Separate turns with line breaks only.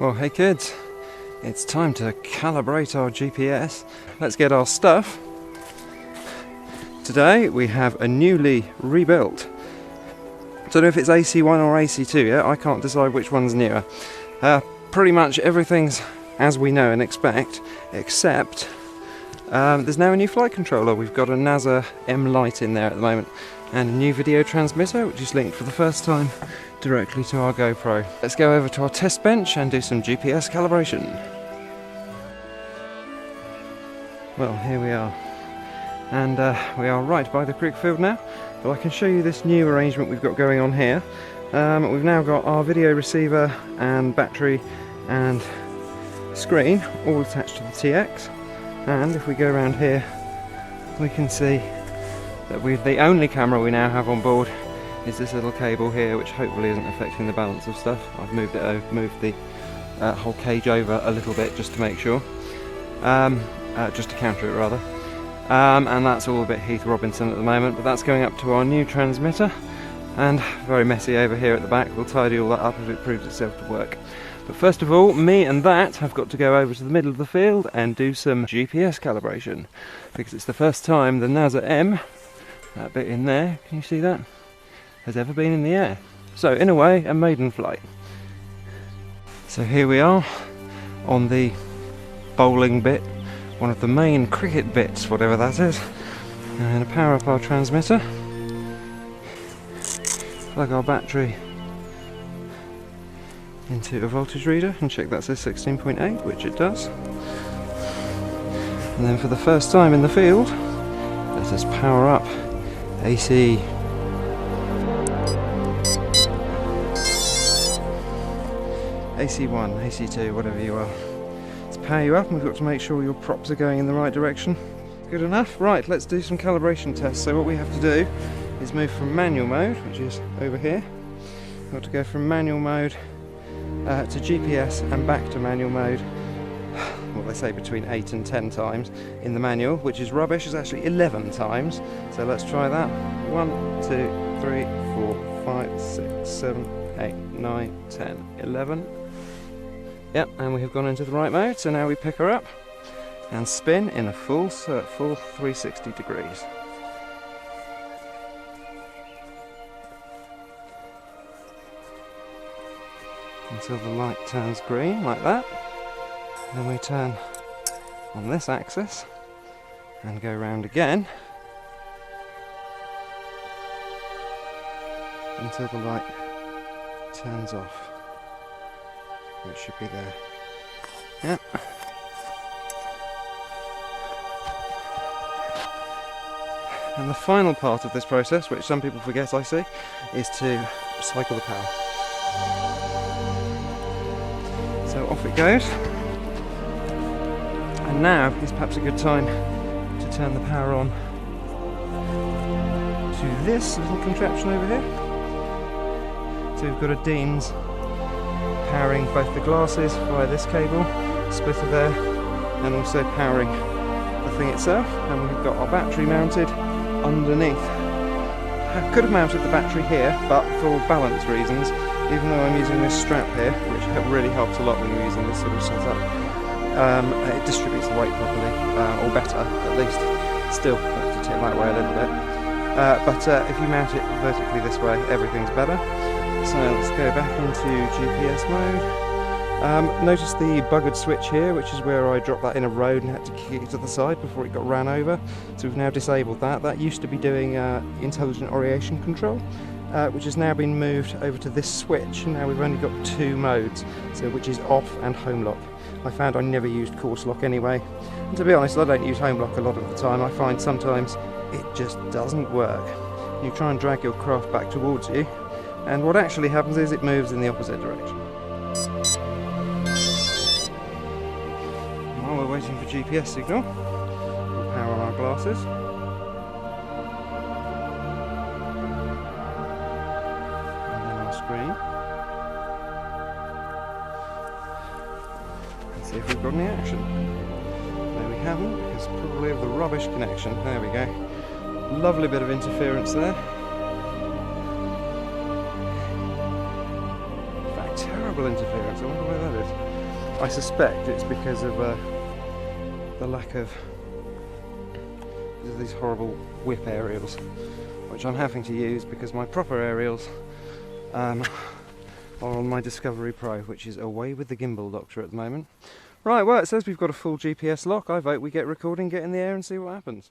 Well, hey kids, it's time to calibrate our GPS. Let's get our stuff. Today we have a newly rebuilt, I don't know if it's AC1 or AC2 yet, I can't decide which one's newer. Pretty much everything's as we know and expect, except there's now a new flight controller. We've got a Naza-M Lite in there at the moment, and a new video transmitter which is linked for the first time directly to our GoPro. Let's go over to our test bench and do some GPS calibration. Well, here we are, and we are right by the cricket field now, but I can show you this new arrangement we've got going on here. We've now got our video receiver and battery and screen all attached to the TX, and if we go around here we can see that the only camera we now have on board is this little cable here, which hopefully isn't affecting the balance of stuff. I've moved the whole cage over a little bit just to make sure, just to counter it rather, and that's all a bit Heath Robinson at the moment, but that's going up to our new transmitter, and very messy over here at the back. We'll tidy all that up if it proves itself to work. But first of all, me and that have got to go over to the middle of the field and do some GPS calibration, because it's the first time the Naza-M, that bit in there, can you see that, has ever been in the air. So in a way, a maiden flight. So here we are on the bowling bit, one of the main cricket bits, whatever that is. I'm going to power up our transmitter, plug our battery into a voltage reader and check that says 16.8, which it does. And then for the first time in the field, let us power up AC AC1, AC2, whatever you are. Let's power you up, and we've got to make sure your props are going in the right direction. Good enough? Right, let's do some calibration tests. So what we have to do is move from manual mode, which is over here. We've got to go from manual mode to GPS and back to manual mode. Well, they say between 8 and 10 times in the manual, which is rubbish. It's actually 11 times. So let's try that. 1, 2, 3, 4, 5, 6, 7, 8, 9, 10, 11. Yep, and we have gone into the right mode, so now we pick her up and spin in a full 360 degrees. Until the light turns green, like that. Then we turn on this axis and go round again until the light turns off. It should be there. Yep. And the final part of this process, which some people forget I see, is to cycle the power. So off it goes. And now is perhaps a good time to turn the power on to this little contraption over here. So we've got a Dean's powering both the glasses via this cable, splitter there, and also powering the thing itself. And we've got our battery mounted underneath. I could have mounted the battery here, but for balance reasons, even though I'm using this strap here, which really helps a lot when you're using this sort of setup, it distributes the weight properly, or better at least. Still wants to tip that way a little bit, but if you mount it vertically this way, everything's better. So let's go back into GPS mode. Notice the buggered switch here, which is where I dropped that in a road and had to kick it to the side before it got ran over. So we've now disabled that. That used to be doing intelligent orientation control, which has now been moved over to this switch, and now we've only got 2 modes, so which is off and home lock. I found I never used course lock anyway, and to be honest, I don't use home lock a lot of the time. I find sometimes it just doesn't work. You try and drag your craft back towards you, and what actually happens is it moves in the opposite direction. While we're waiting for GPS signal, we'll power on our glasses. And then our screen. And see if we've got any action. No, we haven't, because probably of the rubbish connection. There we go. Lovely bit of interference there. Terrible interference, I wonder where that is. I suspect it's because of the lack of these horrible whip aerials, which I'm having to use because my proper aerials are on my Discovery Pro, which is away with the gimbal doctor at the moment. Right, well, it says we've got a full GPS lock. I vote we get recording, get in the air and see what happens.